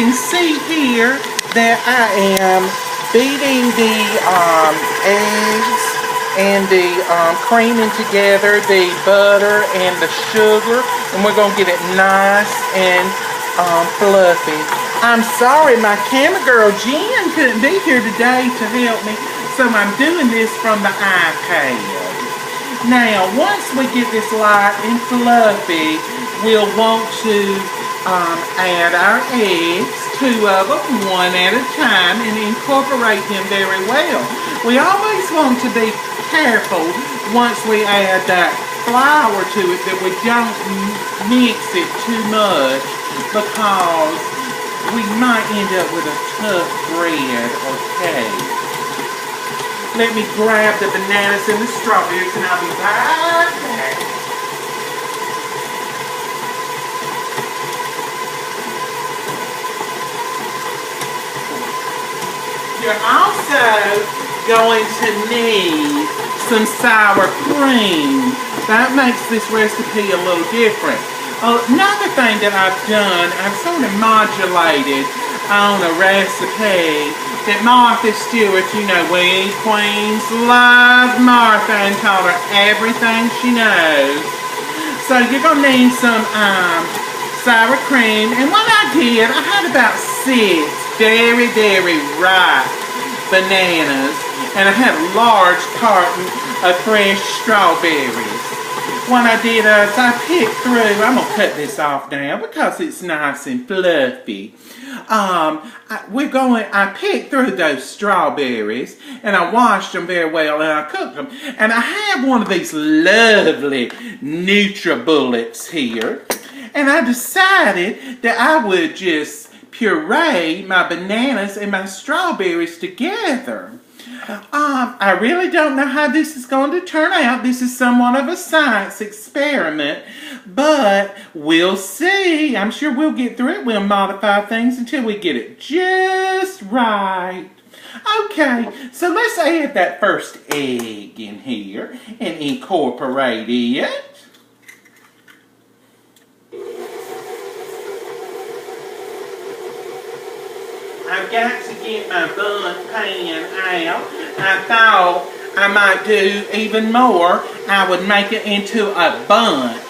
can see here that I am beating the eggs and the creaming together the butter and the sugar, and we're going to get it nice and fluffy. I'm sorry, my camera girl Jen couldn't be here today to help me, so I'm doing this from the iPad. Now, once we get this light and fluffy, we'll want to add our eggs, 2 of them, one at a time, and incorporate them very well. We always want to be careful once we add that flour to it that we don't mix it too much, because we might end up with a tough bread or cake. Let me grab the bananas and the strawberries and I'll be right back. You're also going to need some sour cream. That makes this recipe a little different. Another thing that I've done, I've sort of modulated on a recipe that Martha Stewart, you know, we queens love Martha and taught her everything she knows. So you're going to need some sour cream. And what I did, I had about 6 very, very ripe bananas. And I had a large carton of fresh strawberries. What I did is I picked through, I'm going to cut this off now because it's nice and fluffy. I picked through those strawberries and I washed them very well and I cooked them. And I have one of these lovely NutriBullets here. And I decided that I would just puree my bananas and my strawberries together. I really don't know how this is going to turn out. This is somewhat of a science experiment, but we'll see. I'm sure we'll get through it. We'll modify things until we get it just right. Okay, so let's add that first egg in here and incorporate it. I've got to get my bun pan out. I thought I might do even more. I would make it into a bundt.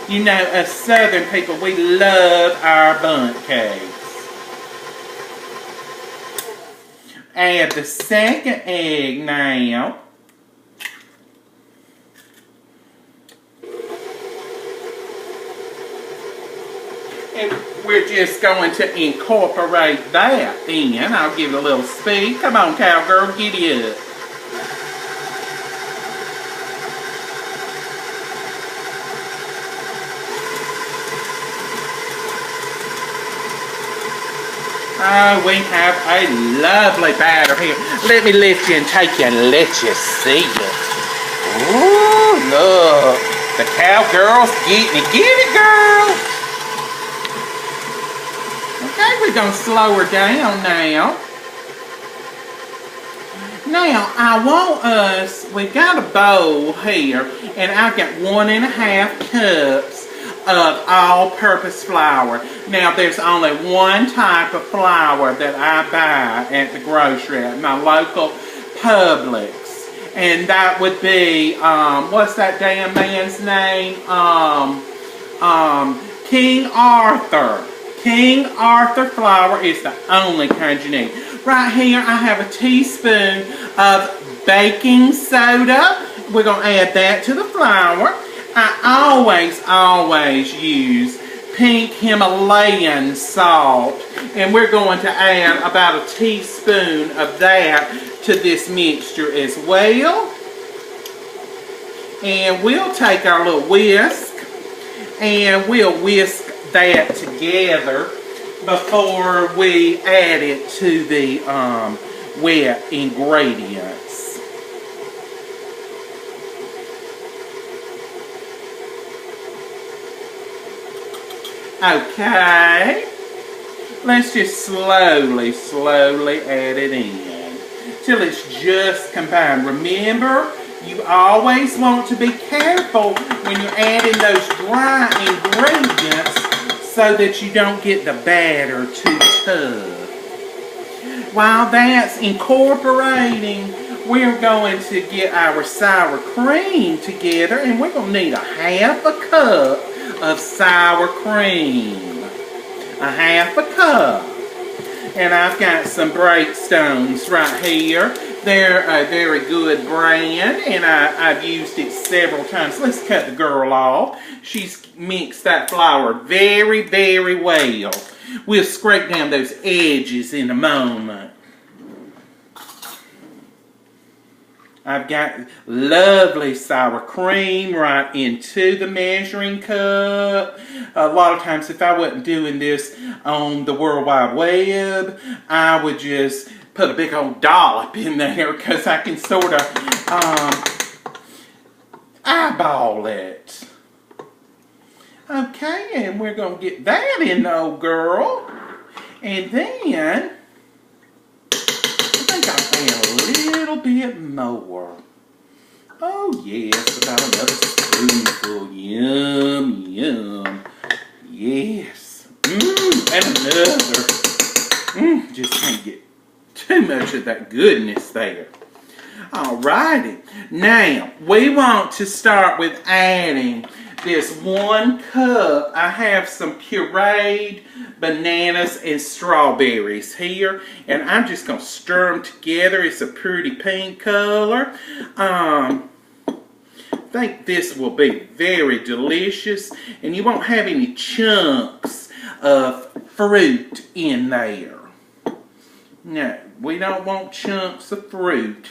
You know, us Southern people, we love our bundt cakes. Add the second egg now. And we're just going to incorporate that in. I'll give it a little speed. Come on, cowgirl, giddy up. Oh, we have a lovely batter here. Let me lift you and take you and let you see it. Ooh, look. The cowgirl's getting it. Get it, girl. Okay, we're going to slow her down now. Now, I want us, we've got a bowl here, and I've got 1½ cups of all-purpose flour. Now, there's only one type of flour that I buy at the grocery, at my local Publix. And that would be, what's that damn man's name? King Arthur. King Arthur flour is the only kind you need. Right here, I have a teaspoon of baking soda. We're going to add that to the flour. I always use pink Himalayan salt. And we're going to add about a teaspoon of that to this mixture as well. And we'll take our little whisk and we'll whisk that together before we add it to the wet ingredients. Okay, let's just slowly add it in till it's just combined. Remember, you always want to be careful when you're adding those dry ingredients so that you don't get the batter too tough. While that's incorporating, we're going to get our sour cream together, and we're going to need a half a cup of sour cream. A half a cup. And I've got some Breakstones right here. They're a very good brand, and I've used it several times. Let's cut the girl off. She's mixed that flour very, very well. We'll scrape down those edges in a moment. I've got lovely sour cream right into the measuring cup. A lot of times if I wasn't doing this on the World Wide Web, I would just put a big old dollop in there because I can sort of eyeball it. Okay, and we're going to get that in the old girl. And then I think I'll add a little bit more. Oh yes, about another spoonful. Yum, yum. Yes. And another. Just can't get too much of that goodness there. Alrighty. Now, we want to start with adding this 1 cup. I have some pureed bananas and strawberries here, and I'm just going to stir them together. It's a pretty pink color. I think this will be very delicious, and you won't have any chunks of fruit in there. No, we don't want chunks of fruit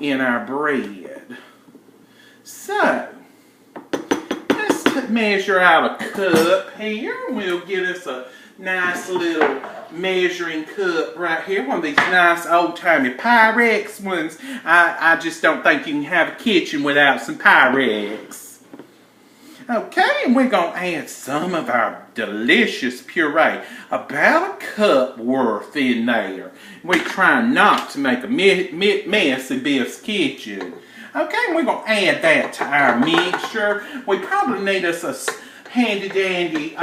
in our bread. So, let's measure out a cup here. We'll get us a nice little measuring cup right here. One of these nice old-timey Pyrex ones. I just don't think you can have a kitchen without some Pyrex. Okay, and we're going to add some of our delicious puree. About a cup worth in there. We're trying not to make a mess in Biff's kitchen. Okay, we're going to add that to our mixture. We probably need us a handy-dandy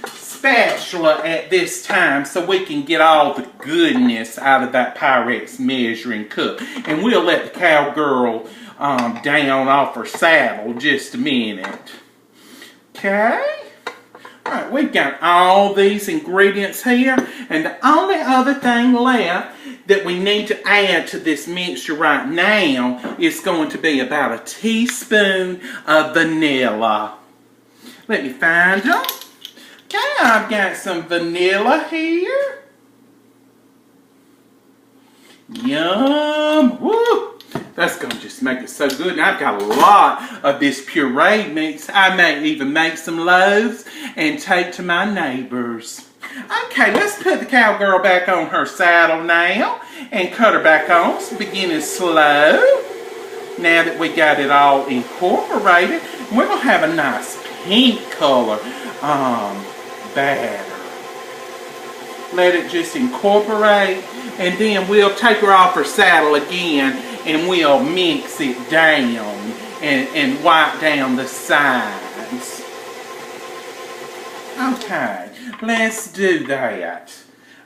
spatula at this time so we can get all the goodness out of that Pyrex measuring cup. And we'll let the cowgirl down off her saddle just a minute. Okay. Alright, we've got all these ingredients here, and the only other thing left that we need to add to this mixture right now is going to be about a teaspoon of vanilla. Let me find them. Okay, I've got some vanilla here. Yum! Woo! That's going to just make it so good. And I've got a lot of this puree mix. I may even make some loaves and take to my neighbors. Okay, let's put the cowgirl back on her saddle now and cut her back on, beginning slow. Now that we got it all incorporated, we're going to have a nice pink color batter. Let it just incorporate, and then we'll take her off her saddle again and we'll mix it down and wipe down the sides. Okay, let's do that.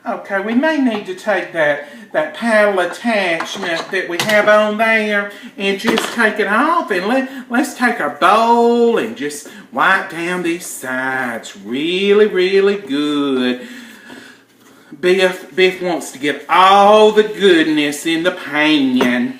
Okay, we may need to take that paddle attachment that we have on there and just take it off, and let's take our bowl and just wipe down these sides really, really good. Biff wants to get all the goodness in the pan.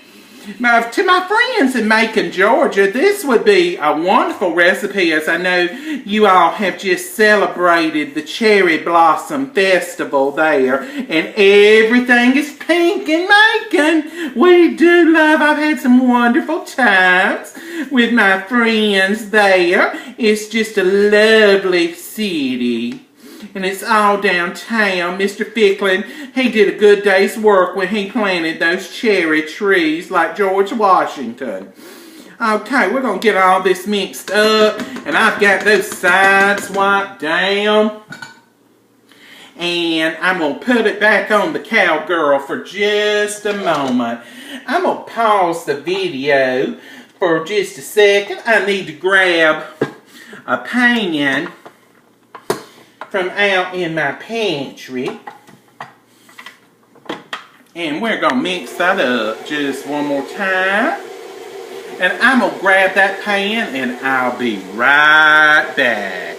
Now, to my friends in Macon, Georgia, this would be a wonderful recipe, as I know you all have just celebrated the Cherry Blossom Festival there, and everything is pink in Macon. We do love, I've had some wonderful times with my friends there. It's just a lovely city. And it's all downtown. Mr. Ficklin, he did a good day's work when he planted those cherry trees like George Washington. Okay, we're going to get all this mixed up. And I've got those sides wiped down. And I'm going to put it back on the cowgirl for just a moment. I'm going to pause the video for just a second. I need to grab a pan from out in my pantry. And we're going to mix that up just one more time. And I'm going to grab that pan and I'll be right back.